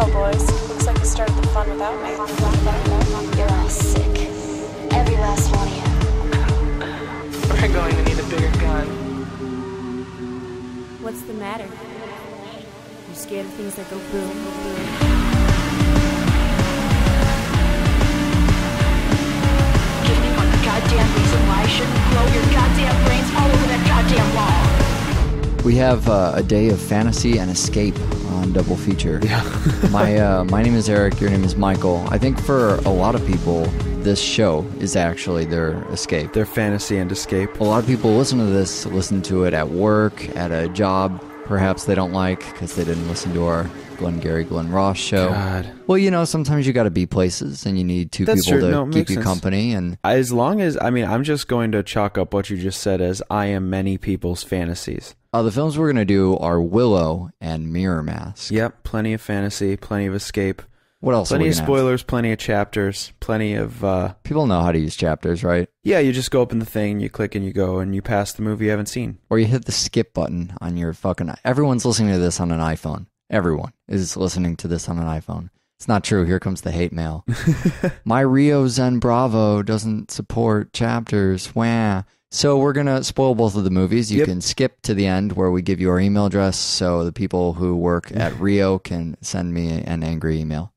Well, boys, looks like you started the fun without me. You're all sick. Every last one of you. We're going to need a bigger gun. What's the matter? You scared of things that go boom, boom? Give me one goddamn reason why I shouldn't grow your goddamn brains all over that goddamn wall. We have a day of fantasy and escape on Double Feature. Yeah. My name is Eric, your name is Michael. I think for a lot of people, this show is actually their escape. Their fantasy and escape. A lot of people listen to it at work, at a job perhaps they don't like because they didn't listen to our Glenn Roth show. God. Well, sometimes you got to be places and you need two That's people true. to No, keep makes you sense. company. And As long as, I'm just going to chalk up what you just said as I am many people's fantasies. the films we're going to do are Willow and MirrorMask. Yep, plenty of fantasy, plenty of escape. What else? Plenty are we of gonna spoilers, plenty of chapters, plenty of... have? People know how to use chapters, right? Yeah, you just go open the thing, you click and you go, and you pass the movie you haven't seen. Or you hit the skip button on your fucking... Everyone's listening to this on an iPhone. Everyone is listening to this on an iPhone. It's not true. Here comes the hate mail. My Rio Zen Bravo doesn't support chapters. Wah. So we're going to spoil both of the movies. You can skip to the end where we give you our email address so the people who work at Rio can send me an angry email.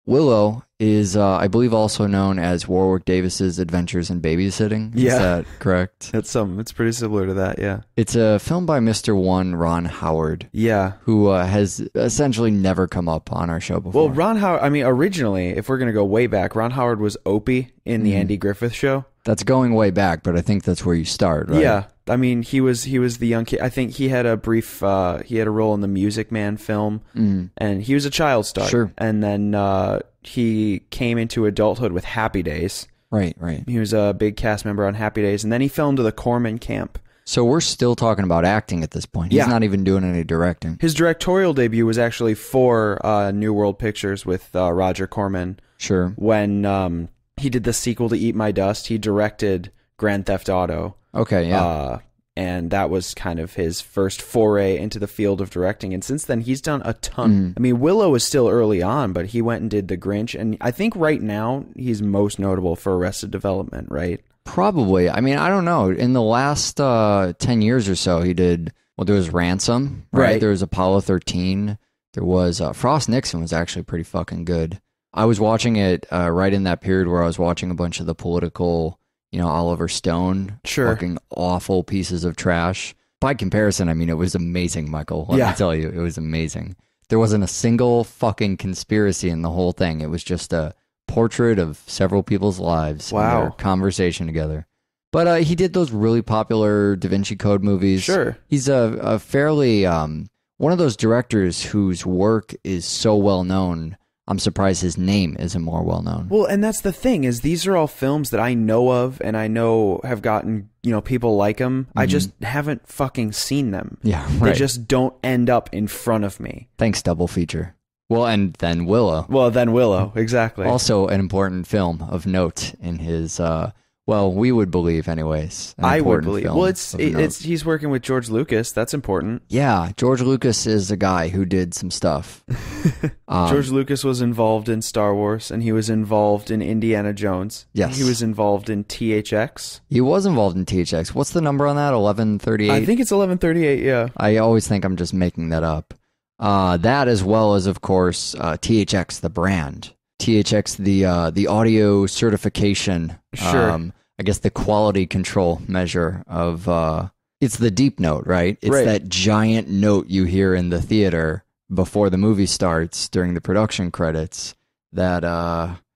Willow is, I believe, also known as Warwick Davis's Adventures in Babysitting. Yeah. Is that correct? It's pretty similar to that, yeah. It's a film by Mr. One, Ron Howard, Yeah. who has essentially never come up on our show before. Well, Ron Howard, originally, if we're going to go way back, Ron Howard was Opie in the Andy Griffith Show. That's going way back, but I think that's where you start, right? Yeah. He was the young kid. I think he had a brief, he had a role in the Music Man film, and he was a child star. Sure. And then he came into adulthood with Happy Days. Right. He was a big cast member on Happy Days, and then he fell into the Corman camp. So we're still talking about acting at this point. He's Yeah. not even doing any directing. His directorial debut was actually for New World Pictures with Roger Corman. Sure. When he did the sequel to Eat My Dust, he directed Grand Theft Auto. Okay, yeah. And that was kind of his first foray into the field of directing. And since then, he's done a ton. Willow was still early on, but he went and did The Grinch. And I think right now, he's most notable for Arrested Development, right? Probably. I don't know. In the last 10 years or so, he did, there was Ransom, right? There was Apollo 13. There was Frost Nixon was actually pretty fucking good. I was watching it right in that period where I was watching a bunch of the political, Oliver Stone, fucking awful pieces of trash. By comparison, it was amazing, Michael. Let me tell you, it was amazing. There wasn't a single fucking conspiracy in the whole thing. It was just a portrait of several people's lives and their conversation together. But he did those really popular Da Vinci Code movies. Sure. He's a fairly, one of those directors whose work is so well known, I'm surprised his name isn't more well known. Well, and that's the thing, is these are all films that I know of and I know have gotten, people like them. I just haven't fucking seen them. Yeah, right. They just don't end up in front of me. Thanks, Double Feature. Well, and then Willow. Well, then Willow, exactly. Also an important film of note in his, we would believe anyways. I would believe. Well, it's he's working with George Lucas. That's important. Yeah, George Lucas is a guy who did some stuff. George Lucas was involved in Star Wars, and he was involved in Indiana Jones. Yes. He was involved in THX. He was involved in THX. What's the number on that? 1138? I think it's 1138, yeah. I always think I'm just making that up. That as well as, of course, THX, the brand. THX, the audio certification. Sure. I guess the quality control measure of, it's the deep note, right? It's that giant note you hear in the theater before the movie starts during the production credits that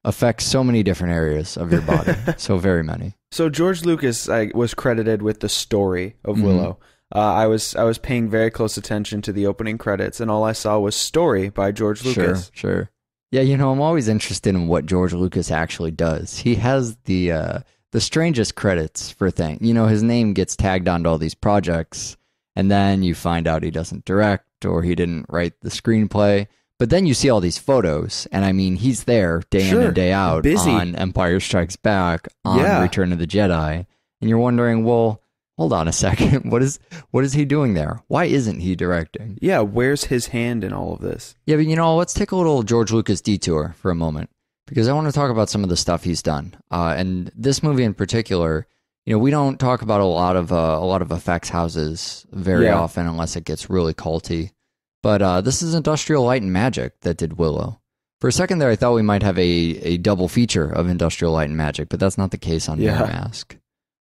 affects so many different areas of your body. So very many. So George Lucas was credited with the story of Willow. I was paying very close attention to the opening credits, and all I saw was Story by George Lucas. Sure. Yeah, I'm always interested in what George Lucas actually does. He has the strangest credits for things. His name gets tagged onto all these projects, and then you find out he doesn't direct or he didn't write the screenplay. But then you see all these photos, and he's there day in and day out, busy, on Empire Strikes Back, on Return of the Jedi, and you're wondering, well, hold on a second. What is he doing there? Why isn't he directing? Yeah, where's his hand in all of this? Yeah, but let's take a little George Lucas detour for a moment, because I want to talk about some of the stuff he's done. And this movie in particular, we don't talk about a lot of effects houses very often unless it gets really culty. But this is Industrial Light and Magic that did Willow. For a second there, I thought we might have a double feature of Industrial Light and Magic, but that's not the case on MirrorMask.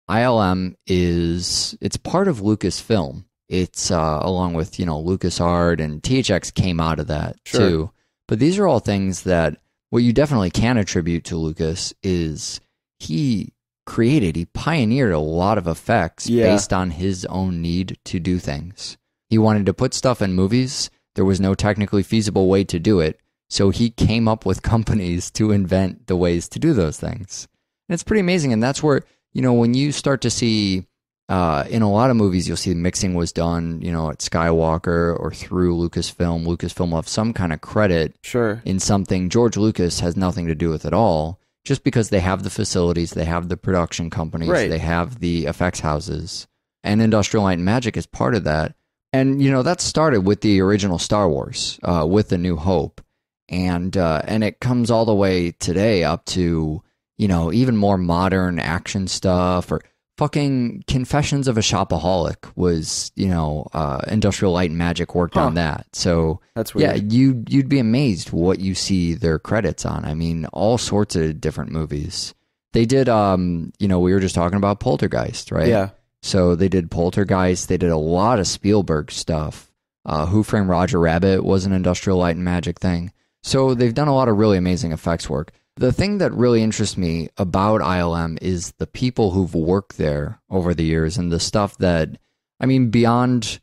ILM it's part of Lucasfilm. It's along with LucasArt, and THX came out of that too. But these are all things that what you definitely can attribute to Lucas is he pioneered a lot of effects based on his own need to do things. He wanted to put stuff in movies. There was no technically feasible way to do it. So he came up with companies to invent the ways to do those things. And it's pretty amazing. And that's where, when you start to see, in a lot of movies, you'll see mixing was done, at Skywalker or through Lucasfilm. Lucasfilm will have some kind of credit in something George Lucas has nothing to do with at all, just because they have the facilities, they have the production companies, they have the effects houses. And Industrial Light and Magic is part of that. And, that started with the original Star Wars, with A New Hope. And it comes all the way today up to, even more modern action stuff, or fucking Confessions of a Shopaholic was, Industrial Light and Magic worked on that. So that's weird. Yeah, you'd be amazed what you see their credits on. I mean, all sorts of different movies. They did, we were just talking about Poltergeist, right? Yeah. So they did Poltergeist. They did a lot of Spielberg stuff. Who Framed Roger Rabbit was an Industrial Light and Magic thing. So they've done a lot of really amazing effects work. The thing that really interests me about ILM is the people who've worked there over the years, and the stuff that, beyond,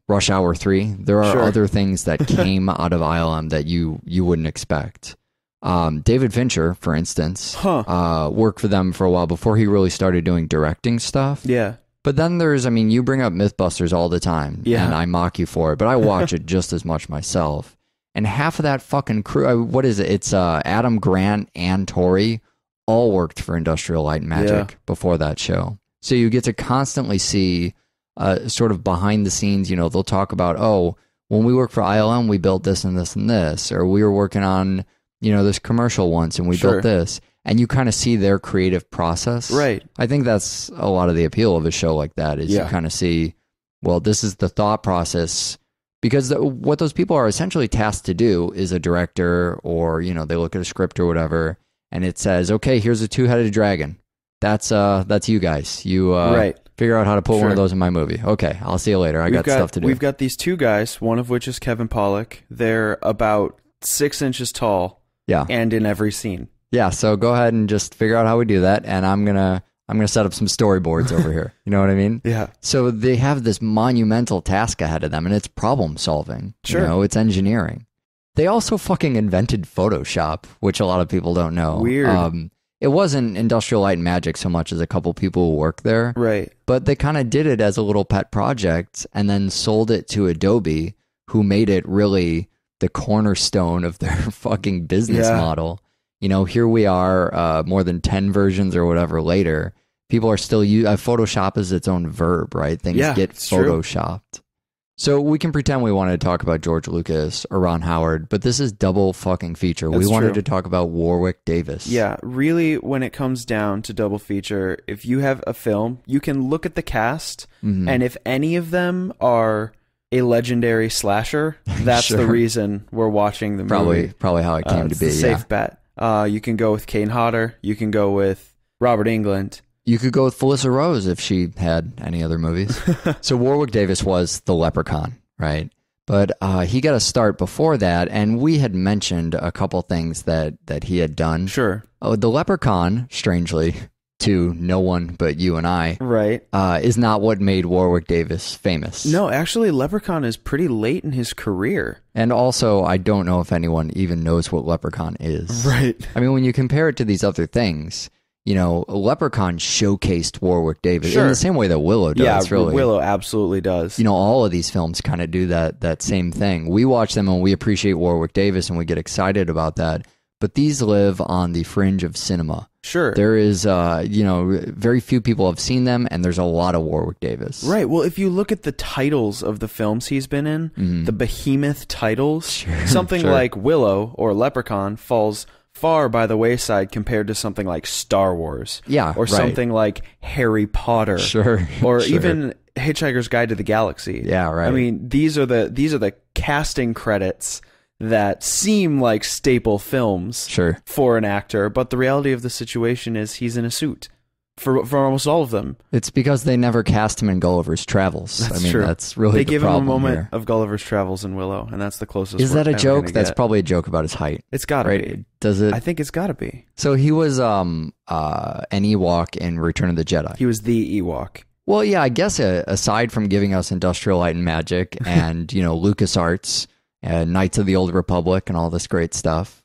Rush Hour 3, there are other things that came out of ILM that you wouldn't expect. David Fincher, for instance, worked for them for a while before he really started doing directing stuff. Yeah. But then there's, you bring up Mythbusters all the time, and I mock you for it, but I watch it just as much myself. And half of that fucking crew, what is it? It's Adam Grant and Tori all worked for Industrial Light and Magic before that show. So you get to constantly see sort of behind the scenes, they'll talk about, when we worked for ILM, we built this and this and this, or we were working on, this commercial once and we built this. And you kind of see their creative process. Right. I think that's a lot of the appeal of a show like that is you kind of see, well, this is the thought process. Because what those people are essentially tasked to do is a director, or, they look at a script or whatever, and it says, okay, here's a two-headed dragon. That's you guys. You figure out how to put one of those in my movie. Okay, I'll see you later. I got stuff to do. We've got these two guys, one of which is Kevin Pollak. They're about 6 inches tall. Yeah. And in every scene. Yeah, so go ahead and just figure out how we do that, and I'm gonna set up some storyboards over here. You know what I mean? Yeah. So they have this monumental task ahead of them, and it's problem solving. Sure. It's engineering. They also fucking invented Photoshop, which a lot of people don't know. Weird. It wasn't Industrial Light and Magic so much as a couple people who work there. Right. But they kind of did it as a little pet project and then sold it to Adobe, who made it really the cornerstone of their fucking business model. Here we are, more than 10 versions or whatever later. People are still Photoshop is its own verb, right? Things get photoshopped. True. So we can pretend we wanted to talk about George Lucas or Ron Howard, but this is double fucking feature. We wanted to talk about Warwick Davis. Yeah, really, when it comes down to double feature, if you have a film, you can look at the cast, and if any of them are a legendary slasher, that's the reason we're watching the movie. Probably how it came to be. It's a safe bet. You can go with Kane Hodder. You can go with Robert Englund. You could go with Felissa Rose if she had any other movies. So Warwick Davis was the Leprechaun, right? But he got a start before that, and we had mentioned a couple things that he had done. Sure. The Leprechaun, strangely, to no one but you and I, right, is not what made Warwick Davis famous. No, actually, Leprechaun is pretty late in his career. And also, I don't know if anyone even knows what Leprechaun is. Right. I mean, when you compare it to these other things, Leprechaun showcased Warwick Davis in the same way that Willow does. Yeah, really. Willow absolutely does. All of these films kind of do that same thing. We watch them and we appreciate Warwick Davis and we get excited about that. but these live on the fringe of cinema. Sure. There is, very few people have seen them, and there's a lot of Warwick Davis. Right. Well, if you look at the titles of the films he's been in, the behemoth titles, something like Willow or Leprechaun falls far by the wayside compared to something like Star Wars. Yeah, or something like Harry Potter. Or even Hitchhiker's Guide to the Galaxy. Yeah, right. I mean, these are the casting credits that seem like staple films for an actor, but the reality of the situation is he's in a suit for almost all of them. It's because they never cast him in Gulliver's Travels. That's true. That's really they give him a moment here. Of Gulliver's Travels in Willow, and that's the closest. Is that a joke? That's probably a joke about his height. It's gotta be. Does it? I think it's gotta be. So he was an Ewok in Return of the Jedi. He was the Ewok. Well, yeah, I guess aside from giving us Industrial Light and Magic and LucasArts, Knights of the Old Republic and all this great stuff,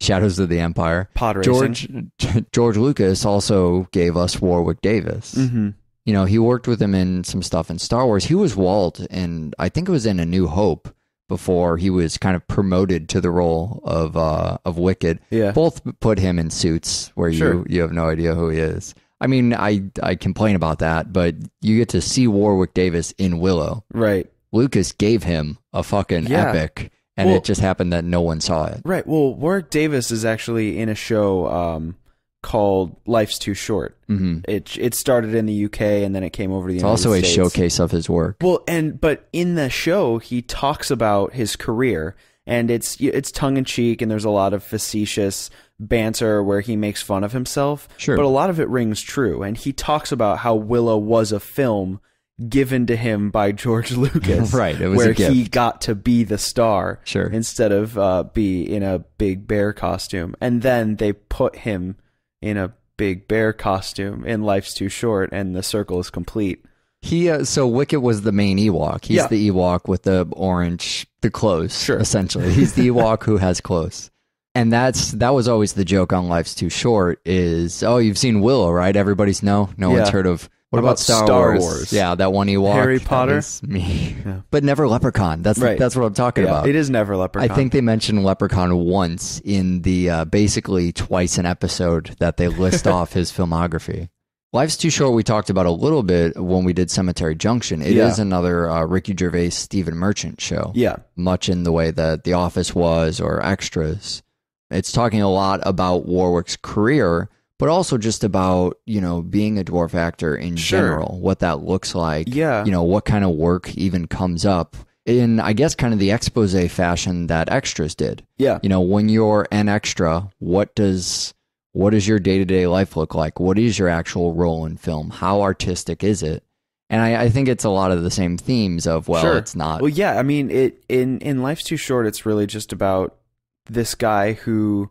Shadows of the Empire. Pod racing. George Lucas also gave us Warwick Davis. Mm-hmm. He worked with him in some stuff in Star Wars. He was Walt, and I think it was in A New Hope before he was kind of promoted to the role of Wicked. Yeah. Both put him in suits where you have no idea who he is. I mean, I complain about that, but you get to see Warwick Davis in Willow. Right. Lucas gave him a fucking epic, and it just happened that no one saw it. Right. Well, Warwick Davis is actually in a show called Life's Too Short. Mm-hmm. It started in the UK, and then it came over to the United States. It's also a showcase of his work. Well, but in the show, he talks about his career, and it's tongue-in-cheek, and there's a lot of facetious banter where he makes fun of himself. Sure. But a lot of it rings true, and he talks about how Willow was a film given to him by George Lucas. Right, it was where a gift. he got to be the star instead of be in a big bear costume. And then they put him in a big bear costume in Life's Too Short, and the circle is complete. So Wicket was the main Ewok. He's the Ewok with the clothes, essentially. He's the Ewok who has clothes. And that was always the joke on Life's Too Short is, you've seen Willow, right? Everybody's no one's heard of. What about Star Wars? Yeah, that one Ewok. Harry Potter? Me. Yeah. But never Leprechaun. That's what I'm talking about. It is never Leprechaun. I think they mentioned Leprechaun once in the basically twice an episode that they list off his filmography. Life's Too Short we talked about a little bit when we did Cemetery Junction. It is another Ricky Gervais, Stephen Merchant show. Yeah. Much in the way that The Office was or Extras. It's talking a lot about Warwick's career, but also just about, being a dwarf actor in general, what that looks like, what kind of work even comes up in, I guess, kind of the expose fashion that Extras did. Yeah. When you're an extra, what does your day-to-day life look like? What is your actual role in film? How artistic is it? And I think it's a lot of the same themes of, it's not. Well, yeah, I mean, in Life's Too Short, it's really just about this guy who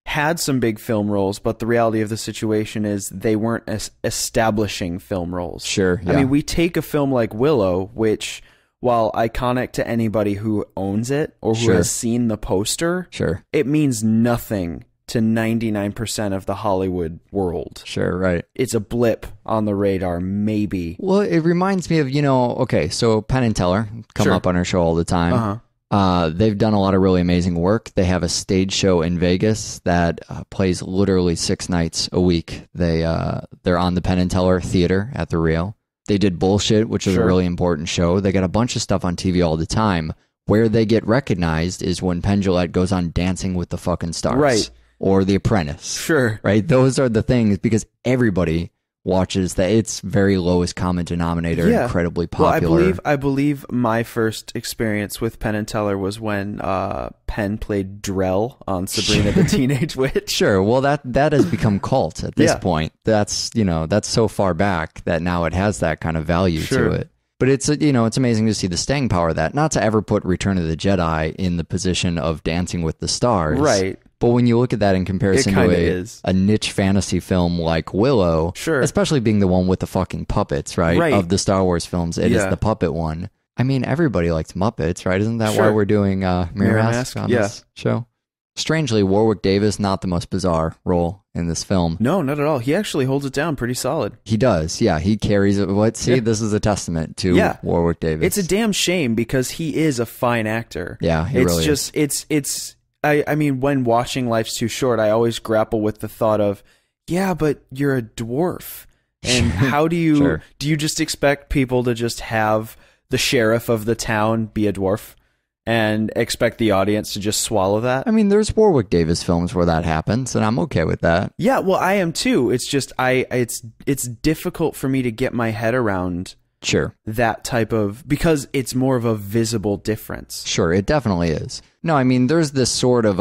had some big film roles, but the reality of the situation is they weren't establishing film roles. Sure. Yeah. I mean, we take a film like Willow, which, while iconic to anybody who owns it or who has seen the poster, it means nothing to 99% of the Hollywood world. Sure, right. It's a blip on the radar, maybe. Well, it reminds me of, so Penn and Teller come up on our show all the time. Uh-huh. They've done a lot of really amazing work. They have a stage show in Vegas that plays literally 6 nights a week. They're on the Penn and Teller Theater at the Rio. They did Bullshit, which is a really important show. They got a bunch of stuff on TV all the time. Where they get recognized is when Penn Jillette goes on Dancing with the fucking Stars. Right. Or The Apprentice. Sure. Right? Those are the things because everybody watches that. It's very lowest common denominator, incredibly popular. Well, I believe my first experience with Penn and Teller was when Penn played Drell on Sabrina the Teenage Witch. Sure. Well, that has become cult at this point. That's so far back that now it has that kind of value to it. But it's it's amazing to see the staying power of that. Not to ever put Return of the Jedi in the position of Dancing with the Stars. Right. But when you look at that in comparison to a niche fantasy film like Willow, especially being the one with the fucking puppets, right? Of the Star Wars films, it is the puppet one. I mean, everybody likes Muppets, right? Isn't that why we're doing MirrorMask on this show? Strangely, Warwick Davis, not the most bizarre role in this film. No, not at all. He actually holds it down pretty solid. He does, yeah. He carries it. See, this is a testament to Warwick Davis. It's a damn shame because he is a fine actor. Yeah, he really is. It's I mean, when watching Life's Too Short, I always grapple with the thought of, yeah, but you're a dwarf. And how do you, Sure. do you just expect people to just have the sheriff of the town be a dwarf and expect the audience to just swallow that? I mean, there's Warwick Davis films where that happens, and I'm okay with that. Yeah, well, I am too. It's just, it's difficult for me to get my head around Sure. that type of, because it's more of a visible difference. Sure, it definitely is. No, I mean, there's this sort of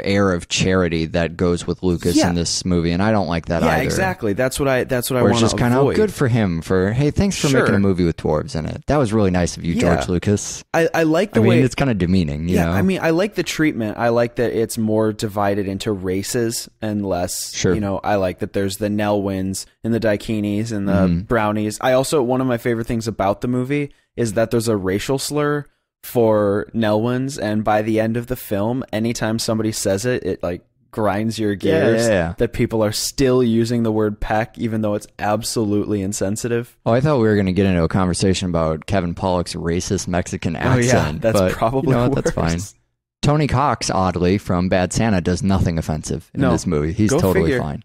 air of charity that goes with Lucas Yeah. in this movie, and I don't like that either. Yeah, exactly. That's what I Where want it's to just kind of avoid. good for him for, hey, thanks for Sure. making a movie with dwarves in it. That was really nice of you, Yeah. George Lucas. I like the I mean, way it's kind of demeaning, you know? I mean, I like the treatment. I like that it's more divided into races and less, Sure. you know, I like that there's the Nelwyns and the Daikinis and the Brownies. I also, one of my favorite things about the movie is that there's a racial slur for Nelwyns, and by the end of the film, anytime somebody says it, it like grinds your gears yeah. that people are still using the word peck, even though it's absolutely insensitive. Oh, I thought we were going to get into a conversation about Kevin Pollak's racist Mexican accent. That's but probably you know what, worse. that's fine. Tony Cox, oddly, from Bad Santa, does nothing offensive in No. this movie. He's Go totally figure. fine.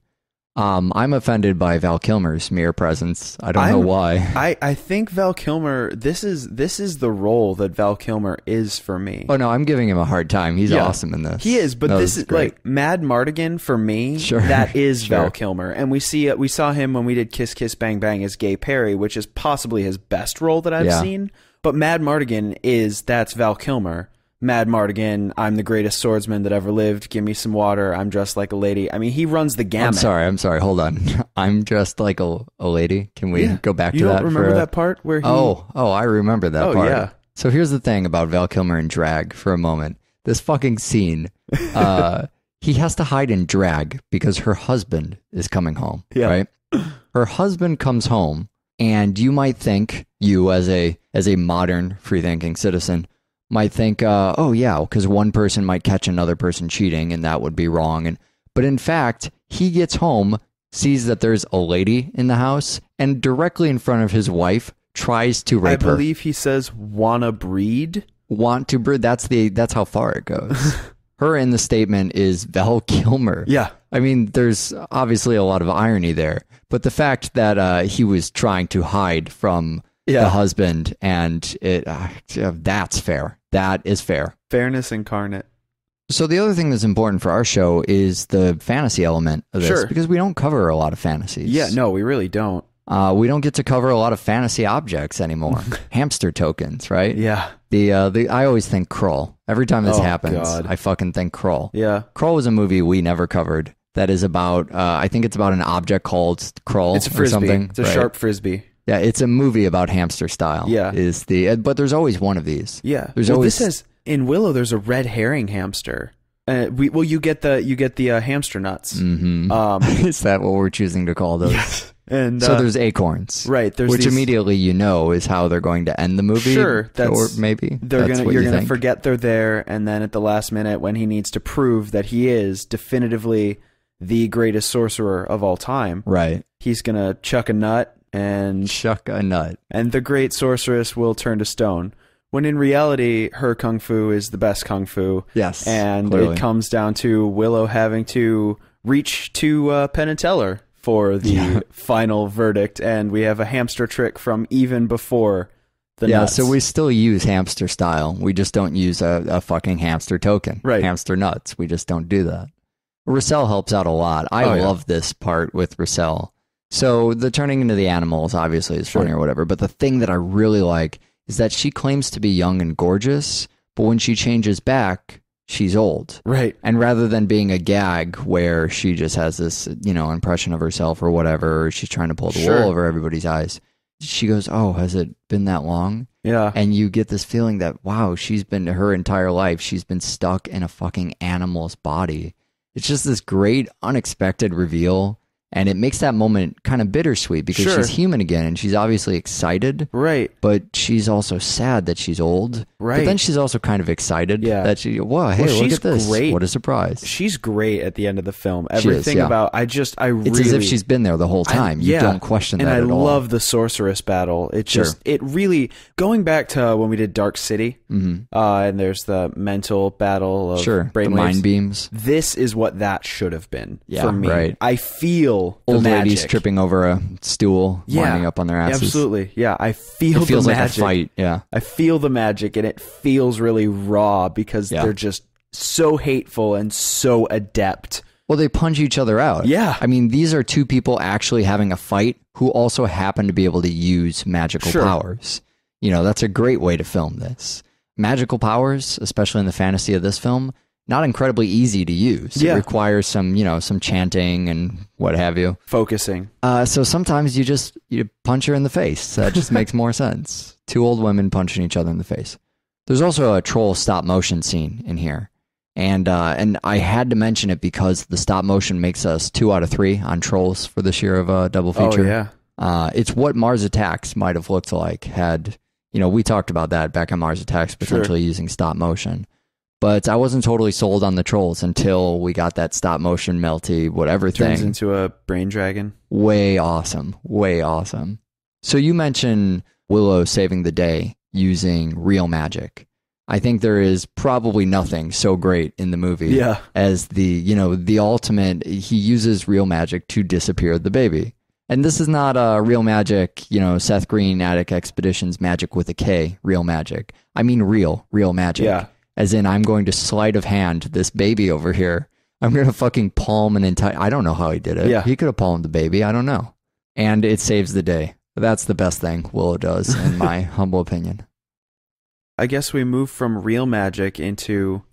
I'm offended by Val Kilmer's mere presence. I don't know why. I think Val Kilmer, this is the role that Val Kilmer is for me. Oh no, I'm giving him a hard time. He's Yeah. awesome in this. He is, but No, this is great. like Mad Mardigan for me. Sure. That is Sure. Val Kilmer, and we saw him when we did Kiss Kiss Bang Bang as Gay Perry, which is possibly his best role that I've Yeah. seen. But Mad Mardigan that's Val Kilmer. Mad Mardigan, I'm the greatest swordsman that ever lived. Give me some water. I'm dressed like a lady. I mean, he runs the gamut. I'm sorry. Hold on. I'm dressed like a lady. Can we go back You to don't that? remember that part where he? Oh, I remember that Oh, part. yeah. So here's the thing about Val Kilmer in drag for a moment. This fucking scene, he has to hide in drag because her husband is coming home, Yeah. right? Her husband comes home, and you might think, you as a modern free-thinking citizen, might think, oh yeah, because one person might catch another person cheating, and that would be wrong. But in fact, he gets home, sees that there's a lady in the house, and directly in front of his wife tries to I rape her. believe he says wanna breed. Want to breed? That's how far it goes. Her in the statement is Val Kilmer. Yeah. I mean, there's obviously a lot of irony there, but the fact that he was trying to hide from the husband, and that's fair. That is fair. Fairness incarnate. So the other thing that's important for our show is the fantasy element of this, Sure. because we don't cover a lot of fantasies. Yeah, no, we really don't. We don't get to cover a lot of fantasy objects anymore. Hamster tokens, right? Yeah. I always think Krull. Every time this Oh, happens, God. I fucking think Krull. Yeah. Krull was a movie we never covered. That is about, I think it's about an object called Krull It's a or frisbee. something. It's a right? sharp frisbee. Yeah, it's a movie about hamster style. Yeah. But there's always one of these. Yeah. There's well, always this is in Willow. There's a red herring hamster. You get the hamster nuts. Mhm. Is that what we're choosing to call those? And so there's acorns, right? There's which these, immediately is how they're going to end the movie. Sure, or maybe you're gonna think. forget they're there, and then at the last minute, when he needs to prove that he is definitively the greatest sorcerer of all time, Right. he's gonna chuck a nut, and Chuck a nut. and the great sorceress will turn to stone. When in reality, her kung fu is the best kung fu. Yes, and clearly. it comes down to Willow having to reach to Penn and Teller for the final verdict, and we have a hamster trick from even before the nuts. So we still use hamster style. We just don't use a fucking hamster token. Right. Hamster nuts. We just don't do that. Russell helps out a lot. I love this part with Russell. So the turning into the animals obviously is funny or whatever, but the thing that I really like is that she claims to be young and gorgeous, but when she changes back, she's old. Right. And rather than being a gag where she just has this, impression of herself or whatever, or she's trying to pull the wool over everybody's eyes, she goes, oh, has it been that long? Yeah. And you get this feeling that, wow, she's been her entire life, she's been stuck in a fucking animal's body. It's just this great, unexpected reveal. And it makes that moment kind of bittersweet because Sure. she's human again and she's obviously excited. Right. But she's also sad that she's old. Right. But then she's also kind of excited that she, whoa, hey, Well, look she's at this. great. What a surprise. She's great at the end of the film. She is, Everything yeah. about, I It's really... as if she's been there the whole time. You don't question that at all. And I love the sorceress battle. It just, it really, going back to when we did Dark City, and there's the mental battle of the brainwaves. mind beams. This is what that should have been for me. Right. I feel the Old magic. ladies tripping over a stool, winding up on their asses. Absolutely. Yeah, I feel It feels the like magic. a fight, yeah. I feel the magic, and it feels really raw because they're just so hateful and so adept. Well, they punch each other out. Yeah. I mean, these are two people actually having a fight who also happen to be able to use magical powers. You know, that's a great way to film this. Magical powers, especially in the fantasy of this film, not incredibly easy to use. It requires some, some chanting and what have you. Focusing. So sometimes you punch her in the face. That just makes more sense. Two old women punching each other in the face. There's also a troll stop motion scene in here. And I had to mention it because the stop motion makes us 2 out of 3 on Trolls for this year of a double feature. Oh, yeah. It's what Mars Attacks might have looked like had, we talked about that back on Mars Attacks, potentially using stop motion. But I wasn't totally sold on the Trolls until we got that stop motion melty whatever thing. Turns into a brain dragon. Way awesome. Way awesome. So you mentioned Willow saving the day using real magic. I think there is probably nothing so great in the movie as the ultimate, he uses real magic to disappear the baby. And this is not a real magic, Seth Green Attic Expeditions magic with a K, real magic. I mean real magic. Yeah. As in, I'm going to sleight of hand this baby over here. I'm going to fucking palm an entire... I don't know how he did it. Yeah. He could have palmed the baby. I don't know. And it saves the day. That's the best thing Willow does, in my humble opinion. I guess we move from real magic into...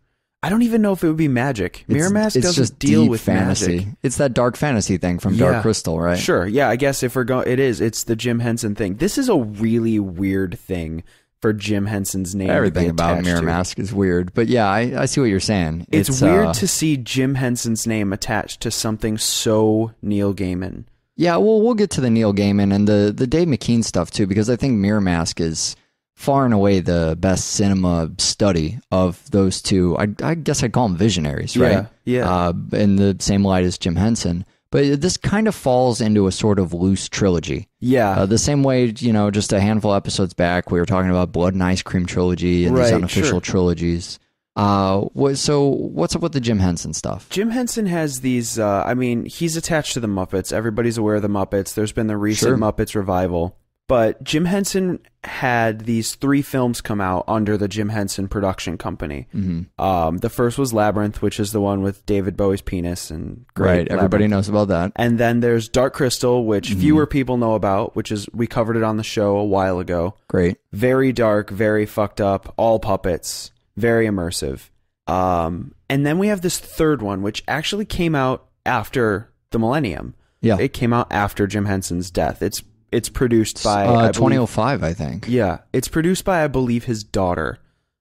I don't even know if it would be magic. MirrorMask doesn't just deal deep with fantasy. magic. It's that dark fantasy thing from Dark Crystal, right? Sure. Yeah, I guess if we're going... It's the Jim Henson thing. This is a really weird thing for Jim Henson's name. Everything about MirrorMask is weird. But yeah, I see what you're saying. It's weird to see Jim Henson's name attached to something so Neil Gaiman. Yeah, well, we'll get to the Neil Gaiman and the Dave McKean stuff too, because I think MirrorMask is far and away the best cinema study of those two. I guess I'd call them visionaries, right? Yeah. In the same light as Jim Henson. But this kind of falls into a sort of loose trilogy. Yeah. The same way, just a handful of episodes back, we were talking about Blood and Ice Cream trilogy and these unofficial trilogies. So what's up with the Jim Henson stuff? Jim Henson has these, he's attached to the Muppets. Everybody's aware of the Muppets. There's been the recent Muppets revival. But Jim Henson had these 3 films come out under the Jim Henson production company. Mm-hmm. The first was Labyrinth, which is the one with David Bowie's penis. And right, everybody knows about that. And then there's Dark Crystal, which fewer people know about, which is, we covered it on the show a while ago. Great. Very dark, very fucked up, all puppets, very immersive. And then we have this third one, which actually came out after the millennium. Yeah. It came out after Jim Henson's death. It's produced by 2005, I think. Yeah, it's produced by, I believe, his daughter,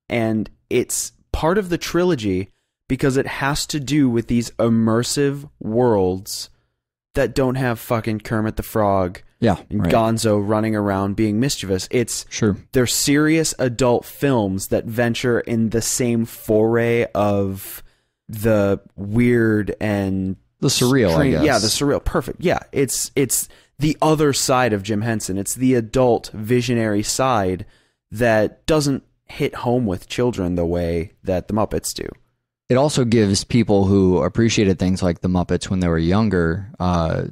and it's part of the trilogy because it has to do with these immersive worlds that don't have fucking Kermit the Frog and Gonzo running around being mischievous. They're serious adult films that venture in the same foray of the weird and the surreal, I guess. Yeah, the surreal. Perfect. Yeah, it's the other side of Jim Henson. It's the adult visionary side that doesn't hit home with children the way that the Muppets do. It also gives people who appreciated things like the Muppets when they were younger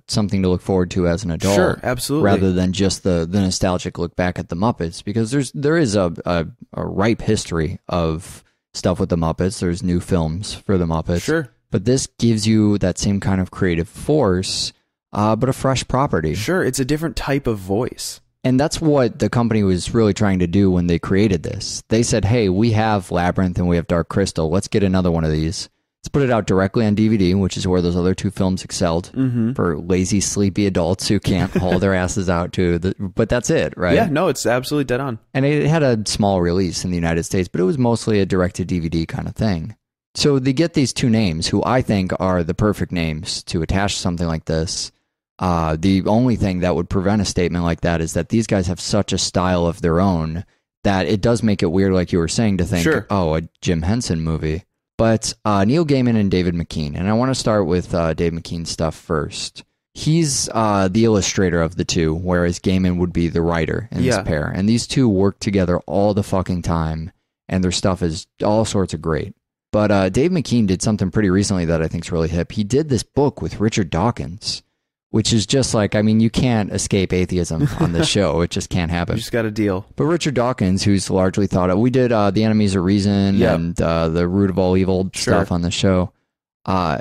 something to look forward to as an adult. Sure, absolutely. Rather than just the nostalgic look back at the Muppets, because there is a ripe history of stuff with the Muppets. There's new films for the Muppets. Sure. But this gives you that same kind of creative force, but a fresh property. Sure, it's a different type of voice. And that's what the company was really trying to do when they created this. They said, hey, we have Labyrinth and we have Dark Crystal. Let's get another one of these. Let's put it out directly on DVD, which is where those other 2 films excelled for lazy, sleepy adults who can't haul their asses out to but that's it, right? Yeah, no, it's absolutely dead on. And it had a small release in the United States, but it was mostly a direct-to-DVD kind of thing. So they get these 2 names, who I think are the perfect names to attach to something like this. The only thing that would prevent a statement like that is that these guys have such a style of their own that it does make it weird, like you were saying, to think, oh, a Jim Henson movie. But Neil Gaiman and David McKean, and I want to start with Dave McKean's stuff first. He's the illustrator of the two, whereas Gaiman would be the writer in this pair. And these two work together all the fucking time, and their stuff is all sorts of great. But Dave McKean did something pretty recently that I think is really hip. He did this book with Richard Dawkins, which is just like, I mean, you can't escape atheism on this show. It just can't happen. You just got a deal. But Richard Dawkins, who's largely thought of, we did The Enemies of Reason and The Root of All Evil stuff on the show.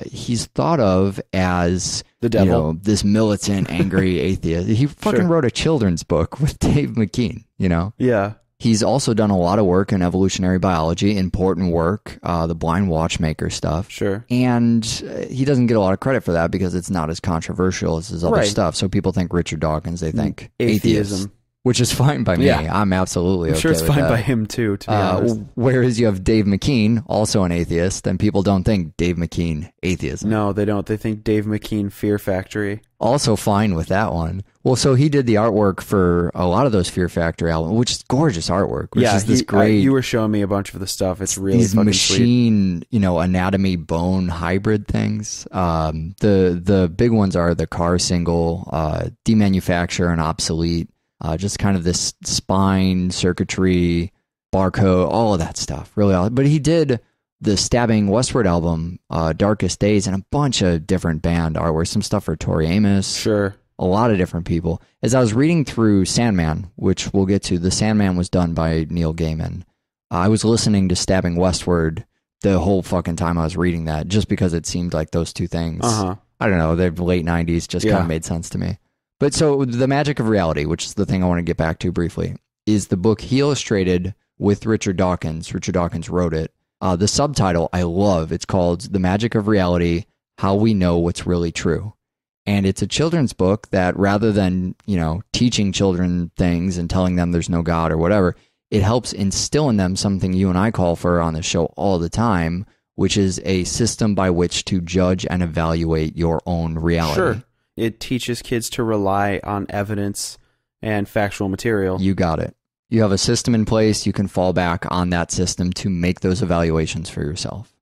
He's thought of as the devil, you know, this militant, angry atheist. He fucking wrote a children's book with Dave McKean, you know? Yeah. He's also done a lot of work in evolutionary biology, important work, the blind watchmaker stuff. Sure. And he doesn't get a lot of credit for that because it's not as controversial as his other stuff. So people think Richard Dawkins, they think atheism. Which is fine by me. Yeah. I'm absolutely okay with that. I'm sure it's fine by him too, to be honest. Whereas you have Dave McKean, also an atheist, and people don't think Dave McKean atheism. No, they don't. They think Dave McKean Fear Factory. Also fine with that one. Well, so he did the artwork for a lot of those Fear Factory albums, which is gorgeous artwork. Which is this great. You were showing me a bunch of the stuff. It's really these fucking machine, sweet. You know, anatomy bone hybrid things. The big ones are the car single, demanufacture and obsolete. Just kind of this spine, circuitry, barcode, all of that stuff. Really awesome. But he did the Stabbing Westward album, Darkest Days, and a bunch of different band artwork. Some stuff for Tori Amos. Sure. A lot of different people. As I was reading through Sandman, which we'll get to, the Sandman was done by Neil Gaiman. I was listening to Stabbing Westward the whole fucking time I was reading that, just because it seemed like those two things, I don't know, the late 90s just kind of made sense to me. But so The Magic of Reality, which is the thing I want to get back to briefly, is the book he illustrated with Richard Dawkins. Richard Dawkins wrote it. The subtitle I love. It's called The Magic of Reality, How We Know What's Really True. And it's a children's book that, rather than, you know, teaching children things and telling them there's no God or whatever, it helps instill in them something you and I call for on the show all the time, which is a system by which to judge and evaluate your own reality. Sure. It teaches kids to rely on evidence and factual material. You got it. You have a system in place. You can fall back on that system to make those evaluations for yourself.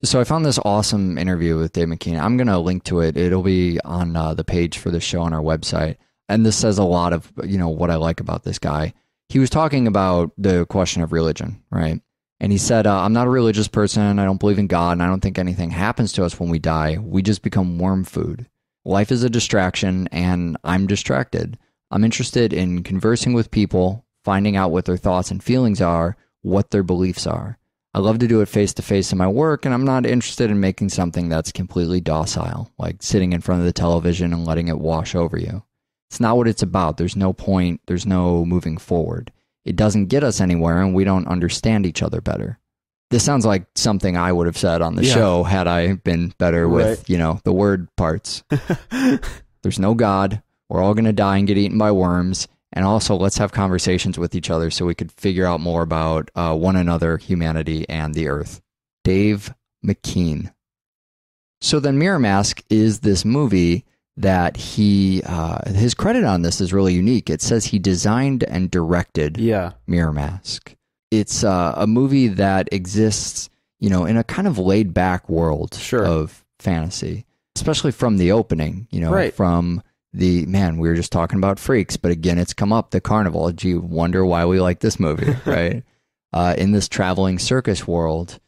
So I found this awesome interview with Dave McKean. I'm going to link to it. It'll be on the page for the show on our website. And this says a lot of, you know, what I like about this guy. He was talking about the question of religion, right? And he said, I'm not a religious person. I don't believe in God. And I don't think anything happens to us when we die. We just become worm food. Life is a distraction, and I'm distracted. I'm interested in conversing with people, finding out what their thoughts and feelings are, what their beliefs are. I love to do it face-to-face in my work, and I'm not interested in making something that's completely docile, like sitting in front of the television and letting it wash over you. It's not what it's about. There's no point. There's no moving forward. It doesn't get us anywhere, and we don't understand each other better. This sounds like something I would have said on the show had I been better with, you know, the word parts. There's no God. We're all going to die and get eaten by worms. And also, let's have conversations with each other so we could figure out more about one another, humanity, and the earth. Dave McKean. So then MirrorMask is this movie that his credit on this is really unique. It says he designed and directed MirrorMask. It's a movie that exists, you know, in a kind of laid back world of fantasy, especially from the opening, you know, from we were just talking about freaks, but again, it's come up, the carnival. Do you wonder why we like this movie, right? In this traveling circus world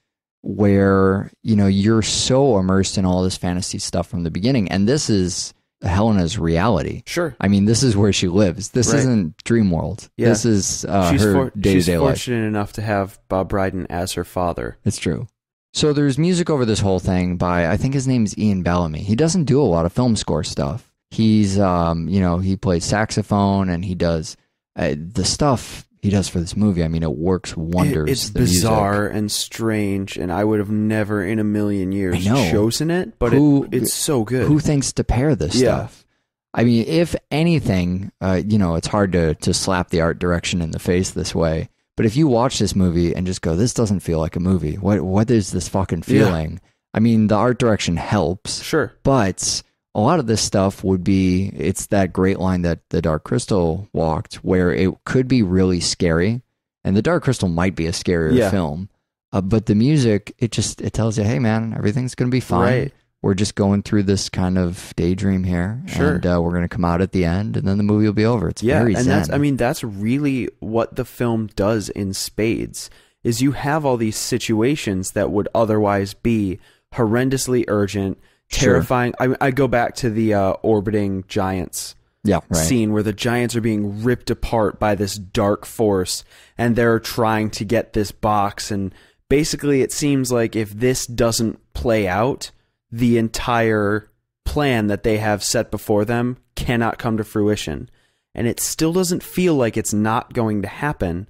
where, you know, you're so immersed in all this fantasy stuff from the beginning. And this is Helena's reality. Sure. I mean, this is where she lives. This isn't Dream World. Yeah. This is her day-to-day life. She's fortunate enough to have Bob Brydon as her father. It's true. So there's music over this whole thing by, I think his name's Ian Bellamy. He doesn't do a lot of film score stuff. He's, you know, he plays saxophone and he does the stuff he does for this movie. I mean, it works wonders. It's bizarre and strange, and I would have never in a million years chosen it, but it's so good. Who thinks to pair this stuff? I mean, if anything, you know, it's hard to slap the art direction in the face this way, but if you watch this movie and just go, this doesn't feel like a movie, what is this fucking feeling? I mean, the art direction helps. Sure. But a lot of this stuff would be, it's that great line that the Dark Crystal walked, where it could be really scary, and the Dark Crystal might be a scarier film, but the music, it tells you, hey man, everything's going to be fine. Right. We're just going through this kind of daydream here, and we're going to come out at the end, and then the movie will be over. It's very zen. That's really what the film does in spades, is you have all these situations that would otherwise be horrendously urgent, terrifying. I go back to the orbiting giants scene where the giants are being ripped apart by this dark force, and they're trying to get this box, and basically it seems like if this doesn't play out, the entire plan that they have set before them cannot come to fruition. And it still doesn't feel like it's not going to happen.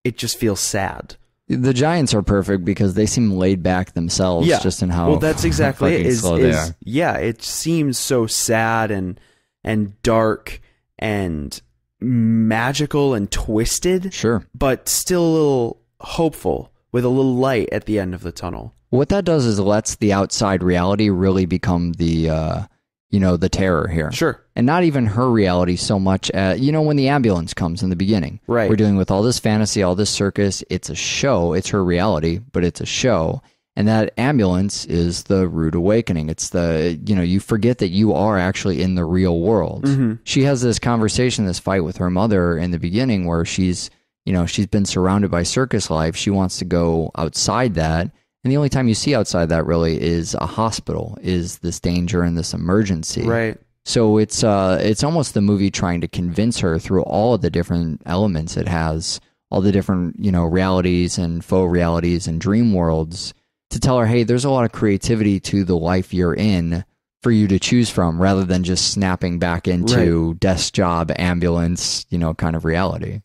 It just feels sad. The Giants are perfect because they seem laid back themselves, just in how well, that's exactly it. They are. Yeah, it seems so sad and dark and magical and twisted. Sure. But still a little hopeful, with a little light at the end of the tunnel. What that does is it lets the outside reality really become the the terror here. Sure. And not even her reality so much as, when the ambulance comes in the beginning. Right. We're dealing with all this fantasy, all this circus. It's a show. It's her reality, but it's a show. And that ambulance is the rude awakening. It's the, you forget that you are actually in the real world. Mm-hmm. She has this conversation, this fight with her mother in the beginning where she's been surrounded by circus life. She wants to go outside that. And the only time you see outside that really is a hospital, is this danger and this emergency. Right. So it's almost the movie trying to convince her through all of the different elements it has, all the different, realities and faux realities and dream worlds, to tell her, hey, there's a lot of creativity to the life you're in for you to choose from, rather than just snapping back into desk job, ambulance, kind of reality.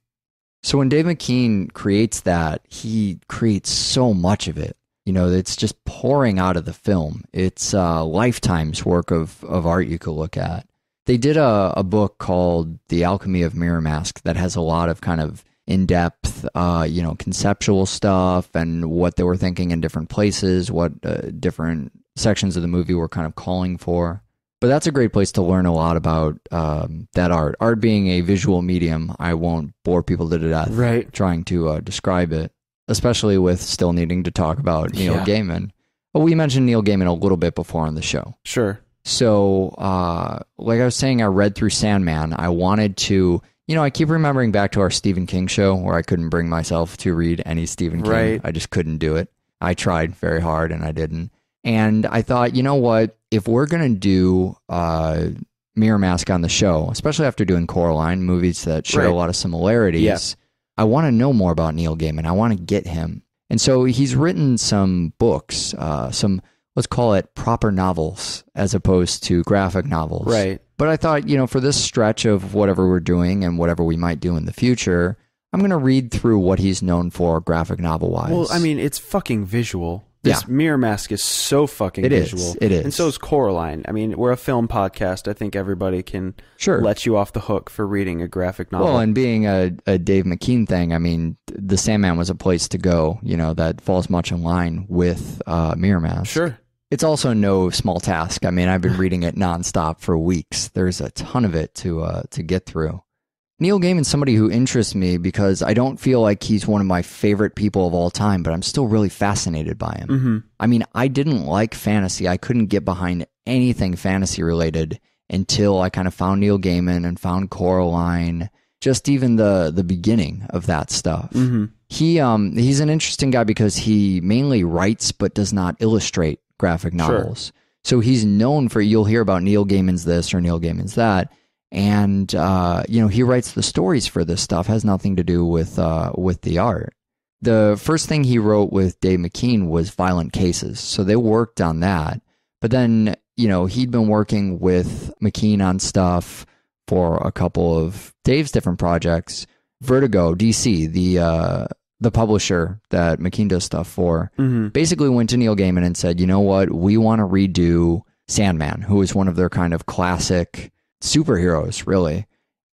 So when Dave McKean creates that, he creates so much of it. It's just pouring out of the film. It's a lifetime's work of art you could look at. They did a book called The Alchemy of MirrorMask that has a lot of kind of in-depth, conceptual stuff and what they were thinking in different places, what different sections of the movie were kind of calling for. But that's a great place to learn a lot about that art. Art being a visual medium, I won't bore people to death trying to describe it, especially with still needing to talk about Neil Gaiman. Well, we mentioned Neil Gaiman a little bit before on the show. Sure. So, like I was saying, I read through Sandman. I wanted to, I keep remembering back to our Stephen King show where I couldn't bring myself to read any Stephen King. Right. I just couldn't do it. I tried very hard and I didn't. And I thought, you know what? If we're going to do MirrorMask on the show, especially after doing Coraline, movies that share a lot of similarities, I want to know more about Neil Gaiman. I want to get him. And so he's written some books, some, let's call it proper novels as opposed to graphic novels. Right. But I thought, for this stretch of whatever we're doing and whatever we might do in the future, I'm going to read through what he's known for graphic novel-wise. Well, I mean, it's fucking visual. This MirrorMask is so fucking visual. It is. And so is Coraline. I mean, we're a film podcast. I think everybody can let you off the hook for reading a graphic novel. Well, and being a Dave McKean thing, I mean, The Sandman was a place to go, that falls much in line with MirrorMask. Sure. It's also no small task. I mean, I've been reading it nonstop for weeks. There's a ton of it to get through. Neil Gaiman's somebody who interests me because I don't feel like he's one of my favorite people of all time, but I'm still really fascinated by him. Mm-hmm. I mean, I didn't like fantasy. I couldn't get behind anything fantasy related until I kind of found Neil Gaiman and found Coraline, just even the beginning of that stuff. Mm-hmm. He's an interesting guy because he mainly writes but does not illustrate graphic novels. Sure. So he's known for, you'll hear about Neil Gaiman's this or Neil Gaiman's that. And, he writes the stories for this stuff, has nothing to do with the art. The first thing he wrote with Dave McKean was Violent Cases. So they worked on that. But then, he'd been working with McKean on stuff for a couple of Dave's different projects. Vertigo, DC, the publisher that McKean does stuff for, basically went to Neil Gaiman and said, you know what, we want to redo Sandman, who is one of their kind of classic superheroes, really.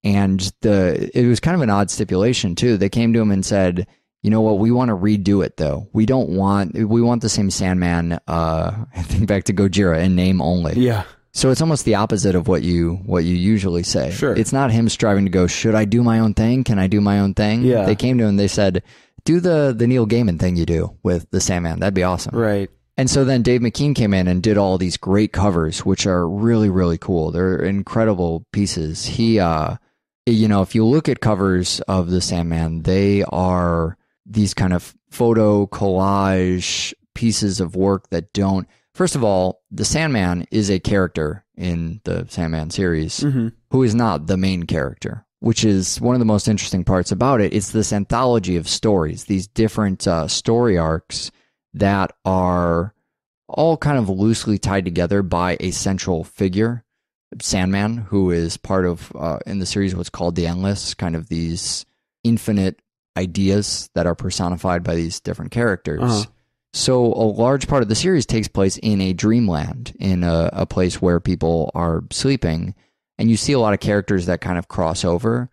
And it was kind of an odd stipulation too. They came to him and said, you know what, we want to redo it though. We want the same Sandman, I think back to Gojira, in name only. Yeah. So it's almost the opposite of what you usually say. Sure. It's not him striving to go, should I do my own thing? Can I do my own thing? Yeah. They came to him and they said, do the Neil Gaiman thing you do with the Sandman. That'd be awesome. Right. And so then Dave McKean came in and did all these great covers, which are really, really cool. They're incredible pieces. He, if you look at covers of the Sandman, they are these kind of photo collage pieces of work that don't. First of all, the Sandman is a character in the Sandman series who is not the main character, which is one of the most interesting parts about it. It's this anthology of stories, these different story arcs that are all kind of loosely tied together by a central figure, Sandman, who is part of, in the series, what's called the Endless, kind of these infinite ideas that are personified by these different characters. So a large part of the series takes place in a dreamland, in a place where people are sleeping, and you see a lot of characters that kind of cross over,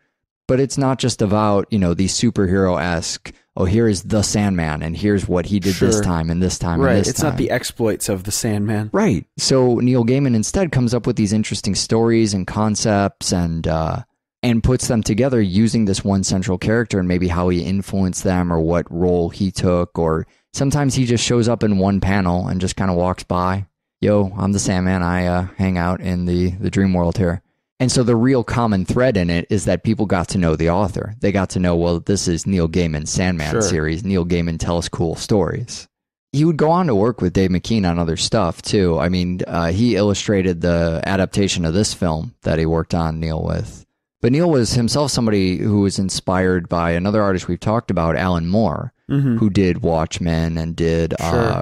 but it's not just about, these superhero-esque, oh, here is the Sandman, and here's what he did this time and this time and this time. It's not the exploits of the Sandman. Right. So Neil Gaiman instead comes up with these interesting stories and concepts and puts them together using this one central character and maybe how he influenced them or what role he took, or sometimes he just shows up in one panel and just kind of walks by. Yo, I'm the Sandman. I hang out in the dream world here. And so the real common thread in it is that people got to know the author. They got to know, well, this is Neil Gaiman's Sandman series. Neil Gaiman tells cool stories. He would go on to work with Dave McKean on other stuff, too. I mean, he illustrated the adaptation of this film that he worked on, Neil, with. But Neil was himself somebody who was inspired by another artist we've talked about, Alan Moore, who did Watchmen and did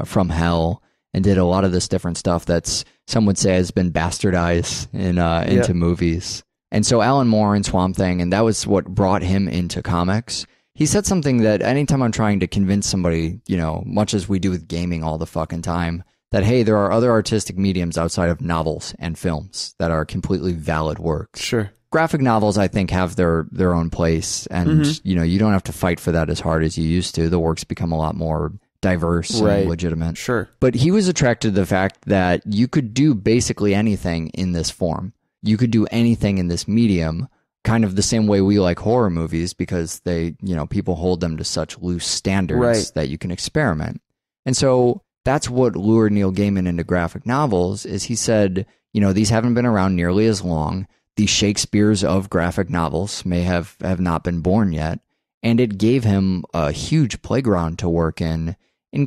From Hell, and did a lot of this different stuff that's, some would say, has been bastardized into movies. And so Alan Moore and Swamp Thing, and that was what brought him into comics. He said something that anytime I'm trying to convince somebody, much as we do with gaming all the fucking time, that, hey, there are other artistic mediums outside of novels and films that are completely valid works. Sure. Graphic novels, I think, have their own place, and you don't have to fight for that as hard as you used to. The works become a lot more diverse and legitimate. Sure. But he was attracted to the fact that you could do basically anything in this form. You could do anything in this medium, kind of the same way we like horror movies, because they, people hold them to such loose standards that you can experiment. And so that's what lured Neil Gaiman into graphic novels, is he said, these haven't been around nearly as long. The Shakespeares of graphic novels may have not been born yet. And it gave him a huge playground to work in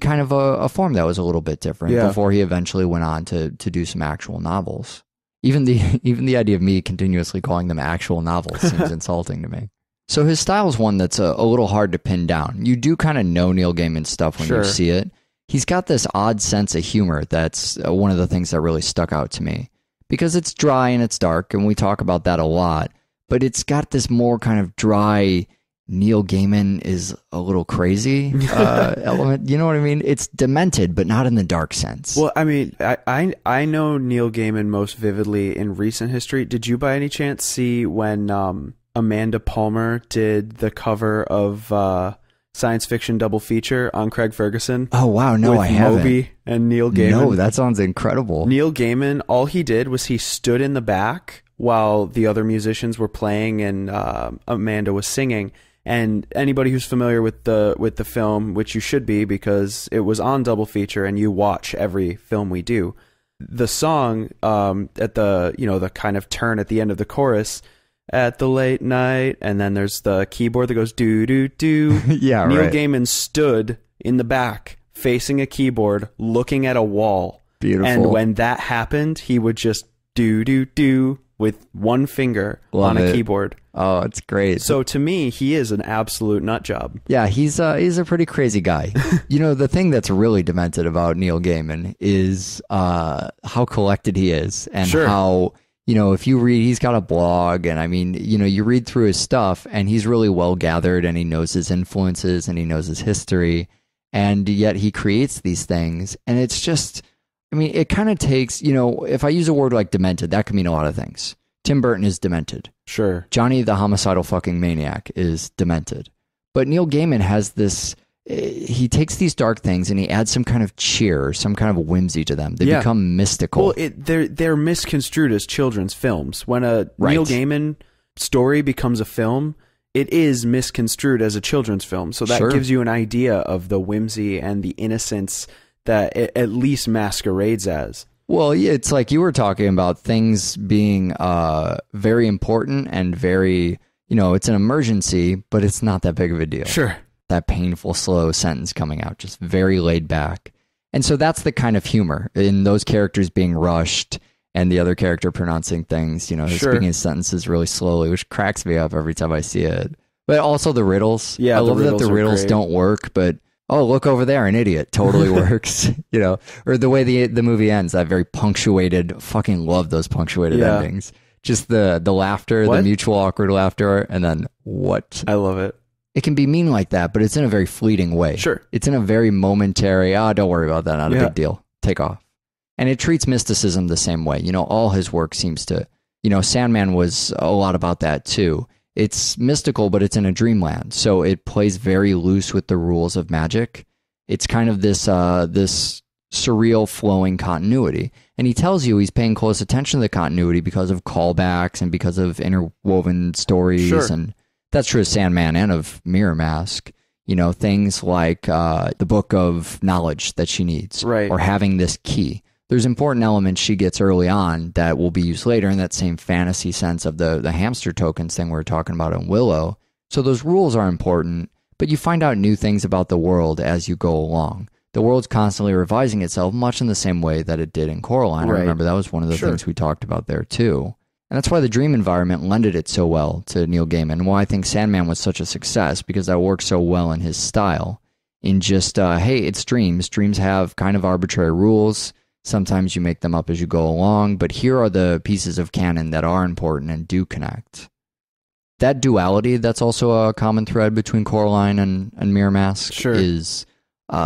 kind of a form that was a little bit different before he eventually went on to do some actual novels. Even the idea of me continuously calling them actual novels seems insulting to me. So his style is one that's a little hard to pin down. You do kind of know Neil Gaiman's stuff when you see it. He's got this odd sense of humor that's one of the things that really stuck out to me. Because it's dry and it's dark, and we talk about that a lot, but it's got this more kind of dry, Neil Gaiman is a little crazy element. You know what I mean? It's demented, but not in the dark sense. Well, I mean, I know Neil Gaiman most vividly in recent history. Did you by any chance see when Amanda Palmer did the cover of Science Fiction Double Feature on Craig Ferguson? Oh, wow. No, I haven't. Moby and Neil Gaiman. No, that sounds incredible. Neil Gaiman, all he did was he stood in the back while the other musicians were playing and Amanda was singing. And anybody who's familiar with the film, which you should be because it was on Double Feature and you watch every film we do, the song at the the kind of turn at the end of the chorus, at the late night, and then there's the keyboard that goes do do do. Yeah, Neil Gaiman stood in the back facing a keyboard looking at a wall. Beautiful. And when that happened, he would just do do do with one finger on a keyboard. Oh, it's great. So to me, he is an absolute nut job. Yeah, he's a pretty crazy guy. The thing that's really demented about Neil Gaiman is how collected he is, and how, if you read, he's got a blog, and I mean, you read through his stuff, and he's really well gathered, and he knows his influences, and he knows his history, and yet he creates these things, and it's just, I mean, it kind of takes, if I use a word like demented, that can mean a lot of things. Tim Burton is demented. Sure. Johnny the homicidal fucking maniac is demented. But Neil Gaiman has this he takes these dark things and he adds some kind of cheer, some kind of whimsy to them. They become mystical. Well, they're misconstrued as children's films. When a Neil Gaiman story becomes a film, it is misconstrued as a children's film. So that gives you an idea of the whimsy and the innocence that it at least masquerades as. Well, yeah, it's like you were talking about things being very important and very, it's an emergency, but it's not that big of a deal. Sure. That painful, slow sentence coming out, just very laid back. And so that's the kind of humor in those characters being rushed and the other character pronouncing things, speaking his sentences really slowly, which cracks me up every time I see it. But also the riddles. Yeah, I love that the riddles don't work, but look over there, an idiot totally works, or the way the movie ends, that very punctuated, fucking love those punctuated endings. Just the laughter, the mutual awkward laughter, and then what? I love it. It can be mean like that, but it's in a very fleeting way. Sure. It's in a very momentary, don't worry about that, not a big deal. Take off. And it treats mysticism the same way. All his work seems to, Sandman was a lot about that too. It's mystical, but it's in a dreamland. So it plays very loose with the rules of magic. It's kind of this surreal flowing continuity. And he tells you he's paying close attention to the continuity because of callbacks and because of interwoven stories. Sure. And that's true of Sandman and of MirrorMask. Things like the book of knowledge that she needs, right, or having this key. There's important elements she gets early on that will be used later in that same fantasy sense of the hamster tokens thing we were talking about in Willow. So those rules are important, but you find out new things about the world as you go along. The world's constantly revising itself, much in the same way that it did in Coraline. Right. I remember that was one of the things we talked about there too. And that's why the dream environment lended it so well to Neil Gaiman, and why I think Sandman was such a success, because that works so well in his style. In just, hey, it's dreams. Dreams have kind of arbitrary rules. Sometimes you make them up as you go along, but here are the pieces of canon that are important and do connect. That duality that's also a common thread between Coraline and MirrorMask is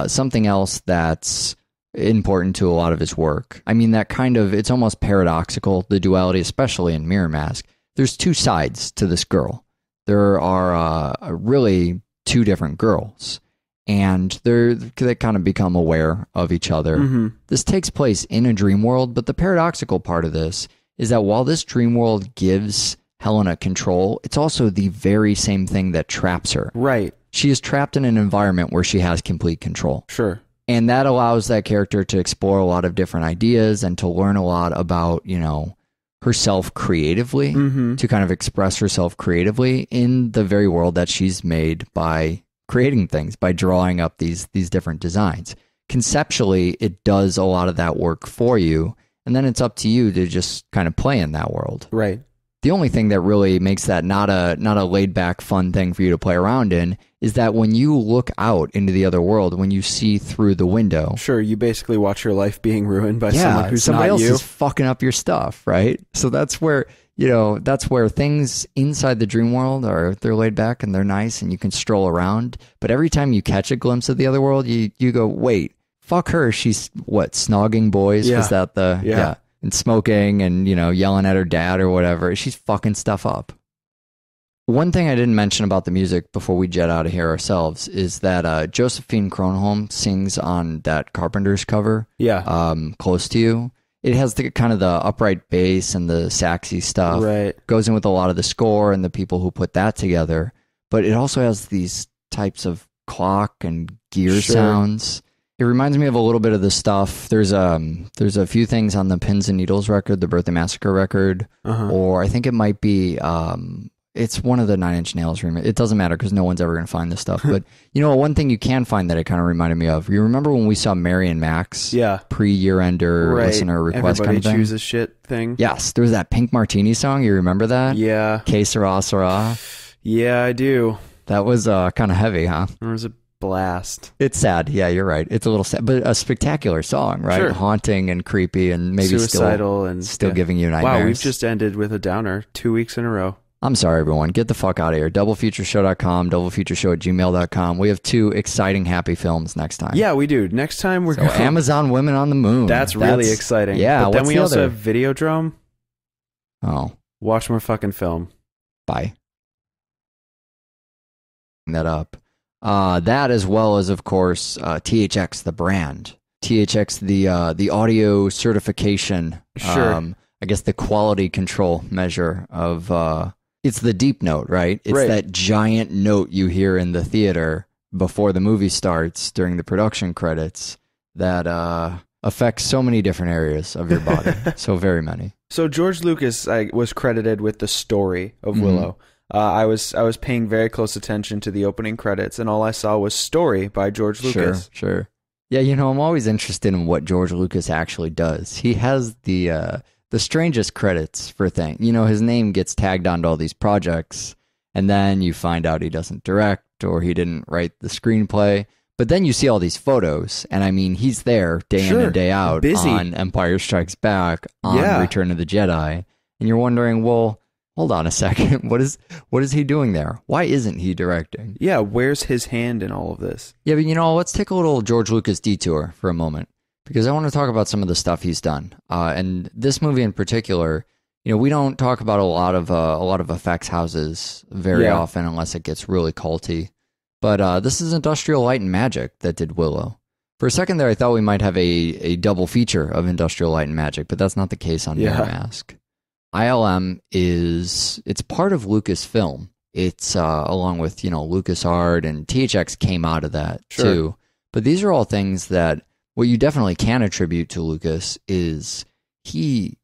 something else that's important to a lot of his work. I mean, that kind of, it's almost paradoxical, the duality, especially in MirrorMask. There's two sides to this girl. There are really two different girls, and they kind of become aware of each other. Mm-hmm. This takes place in a dream world, but the paradoxical part of this is that while this dream world gives Helena control, it's also the very same thing that traps her. Right. She is trapped in an environment where she has complete control. Sure. And that allows that character to explore a lot of different ideas and to learn a lot about, herself creatively, to kind of express herself creatively in the very world that she's made by creating things, by drawing up these different designs. Conceptually, it does a lot of that work for you, and then it's up to you to just kind of play in that world. Right. The only thing that really makes that not a laid back fun thing for you to play around in is that when you look out into the other world, when you see through the window, sure, you basically watch your life being ruined by someone who's somebody not else you. is fucking up your stuff, right? So that's where things inside the dream world they're laid back and they're nice and you can stroll around. But every time you catch a glimpse of the other world, you go, wait, fuck her. She's snogging boys? Yeah. Was that the and smoking and, yelling at her dad or whatever. She's fucking stuff up. One thing I didn't mention about the music before we jet out of here ourselves is that Josephine Kronholm sings on that Carpenter's cover. Yeah. Close to You. It has the kind of the upright bass and the saxy stuff. Right. Goes in with a lot of the score and the people who put that together. But it also has these types of clock and gear sounds. It reminds me of a little bit of the stuff. There's a few things on the Pins and Needles record, the Birthday Massacre record, or I think it might be it's one of the Nine Inch Nails remix. It doesn't matter because no one's ever going to find this stuff. But one thing you can find that it kind of reminded me of. You remember when we saw Mary and Max? Yeah. Pre-year-ender listener request Everybody kind of thing? chooses shit thing. Yes. There was that Pink Martini song. You remember that? Yeah. Que Sera Sera. Yeah, I do. That was kind of heavy, huh? There was a blast. It's sad. Yeah, you're right. It's a little sad, but a spectacular song, right? Sure. Haunting and creepy and maybe suicidal still giving you nightmares. Wow, we've just ended with a downer 2 weeks in a row. I'm sorry, everyone. Get the fuck out of here. DoubleFeatureShow.com, DoubleFeatureShow@gmail.com. We have 2 exciting, happy films next time. Yeah, we do. Next time we're going Amazon Women on the Moon. That's really exciting. Yeah. But then we also have Videodrome. Oh. Watch more fucking film. Bye. That up. That as well as, of course, THX, the brand. THX, the audio certification. Sure. I guess the quality control measure of... it's the deep note, right? It's that giant note you hear in the theater before the movie starts during the production credits that affects so many different areas of your body. So very many. So George Lucas was credited with the story of Willow. I was paying very close attention to the opening credits, and all I saw was Story by George Lucas. Sure. Yeah, I'm always interested in what George Lucas actually does. He has the strangest credits for things. His name gets tagged onto all these projects, and then you find out he doesn't direct or he didn't write the screenplay. But then you see all these photos, and I mean, he's there day in and day out, busy. On Empire Strikes Back, on Return of the Jedi, and you're wondering, well, hold on a second, what is he doing there? Why isn't he directing? Yeah, where's his hand in all of this? Yeah, but let's take a little George Lucas detour for a moment, because I want to talk about some of the stuff he's done, and this movie in particular. We don't talk about a lot of effects houses very often unless it gets really culty. But this is Industrial Light and Magic that did Willow. For a second there, I thought we might have a double feature of Industrial Light and Magic, but that's not the case on MirrorMask. ILM it's part of Lucasfilm. It's along with LucasArt, and THX came out of that too. But these are all things that what you definitely can attribute to Lucas is he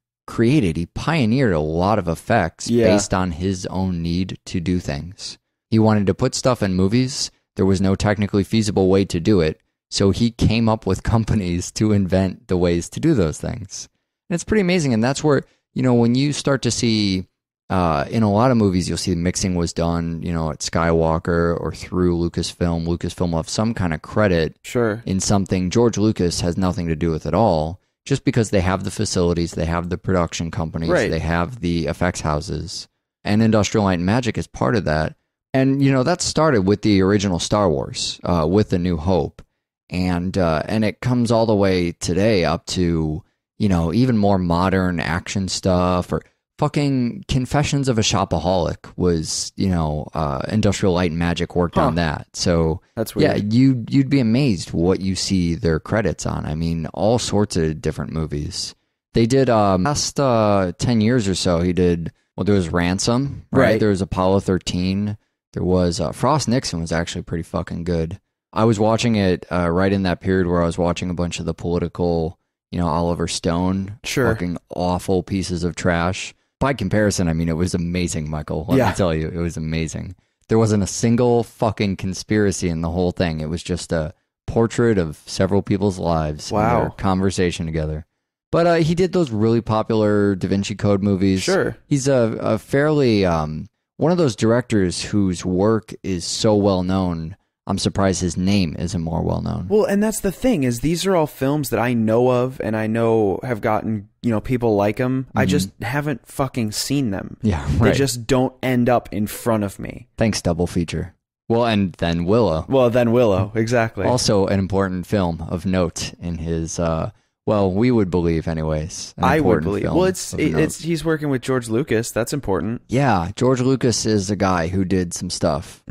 pioneered a lot of effects based on his own need to do things. He wanted to put stuff in movies. There was no technically feasible way to do it. So he came up with companies to invent the ways to do those things. And it's pretty amazing. And that's where, when you start to see, in a lot of movies, you'll see mixing was done, at Skywalker or through Lucasfilm. Lucasfilm will have some kind of credit in something George Lucas has nothing to do with at all, just because they have the facilities, they have the production companies, they have the effects houses. And Industrial Light and Magic is part of that. And, that started with the original Star Wars, with A New Hope. And it comes all the way today up to, even more modern action stuff, or fucking Confessions of a Shopaholic was, Industrial Light and Magic worked on that. So that's weird. Yeah, you'd be amazed what you see their credits on. I mean, all sorts of different movies. They did, last 10 years or so, he did, there was Ransom, right? There was Apollo 13. There was Frost Nixon was actually pretty fucking good. I was watching it right in that period where I was watching a bunch of the political, Oliver Stone, fucking awful pieces of trash. By comparison, I mean, it was amazing, Michael. Let me tell you, it was amazing. There wasn't a single fucking conspiracy in the whole thing. It was just a portrait of several people's lives and their conversation together. But he did those really popular Da Vinci Code movies. Sure. He's a fairly... one of those directors whose work is so well known, I'm surprised his name isn't more well known. Well, and that's the thing, is these are all films that I know of and I know have gotten, people like them. I just haven't fucking seen them. Yeah, right. They just don't end up in front of me. Thanks, double feature. Well, and then Willow. Exactly. Also an important film of note in his... we would believe, anyways. I would believe. Well, it's he's working with George Lucas. That's important. Yeah, George Lucas is a guy who did some stuff.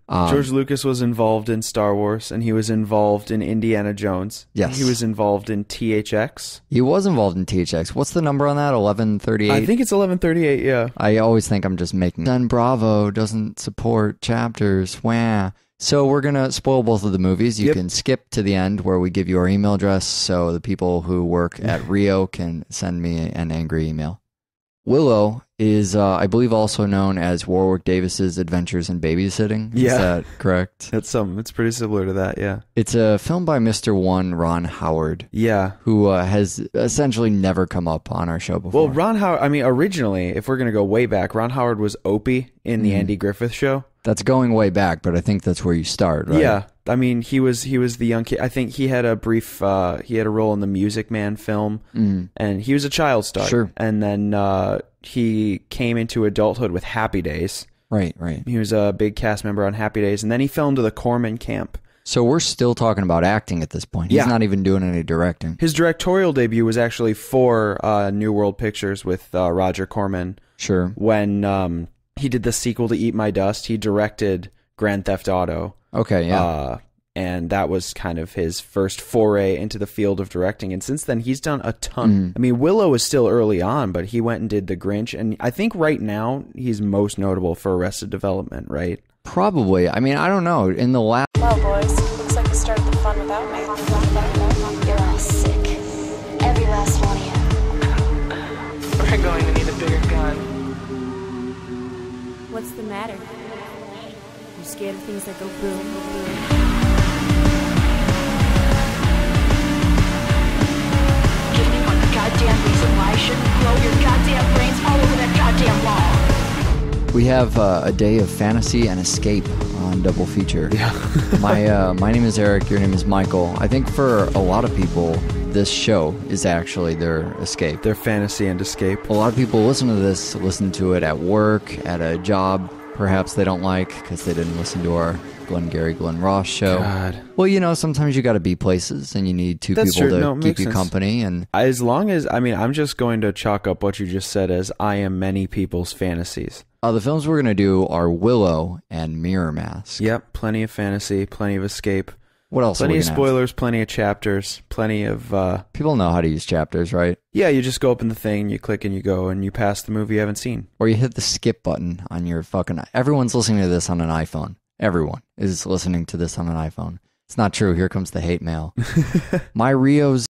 George Lucas was involved in Star Wars, and he was involved in Indiana Jones. Yes, he was involved in THX. He was involved in THX. What's the number on that? 1138. I think it's 1138. Yeah. I always think I'm just making. Then Bravo doesn't support chapters. Wah. So we're going to spoil both of the movies. You can skip to the end where we give you our email address so the people who work at Rio can send me an angry email. Willow is, I believe, also known as Warwick Davis's Adventures in Babysitting. Yeah. Is that correct? It's pretty similar to that, yeah. It's a film by Mr. One, Ron Howard. Yeah. Who has essentially never come up on our show before. Well, Ron Howard, I mean, originally, if we're going to go way back, Ron Howard was Opie in the Andy Griffith Show. That's going way back, but I think that's where you start, right? Yeah. I mean, he was the young kid. I think he had a brief, he had a role in the Music Man film, and he was a child star. Sure. And then he came into adulthood with Happy Days. Right. He was a big cast member on Happy Days, and then he fell into the Corman camp. So we're still talking about acting at this point. He's not even doing any directing. His directorial debut was actually for New World Pictures with Roger Corman. Sure. When he did the sequel to Eat My Dust, he directed Grand Theft Auto. Okay, yeah. And that was kind of his first foray into the field of directing. And since then, he's done a ton. I mean, Willow was still early on, but he went and did The Grinch. And I think right now, he's most notable for Arrested Development, right? Probably. I mean, I don't know. In the last... Well, boys, looks like you started the fun without me. You're all sick. Every last one of you. We're going to need a bigger gun. What's the matter? You scared of things that go boom, boom? Give me one goddamn reason why I shouldn't grow your goddamn brains all over that goddamn wall. We have a day of fantasy and escape on Double Feature. Yeah. My name is Eric. Your name is Michael. I think for a lot of people, this show is actually their escape. Their fantasy and escape. A lot of people listen to it at work, at a job perhaps they don't like because they didn't listen to our Glenn Roth show. God. Well, you know, sometimes you got to be places and you need two That's people true. to No, it keep makes you sense. company. And As long as, I mean, I'm just going to chalk up what you just said as I am many people's fantasies. the films we're going to do are Willow and MirrorMask. Yep, plenty of fantasy, plenty of escape. What else? Plenty are we of gonna spoilers, plenty of chapters, plenty of... have? People know how to use chapters, right? Yeah, you just go open the thing, you click and you go, and you pass the movie you haven't seen. Or you hit the skip button on your fucking... Everyone's listening to this on an iPhone. Everyone is listening to this on an iPhone. It's not true. Here comes the hate mail. My Rio's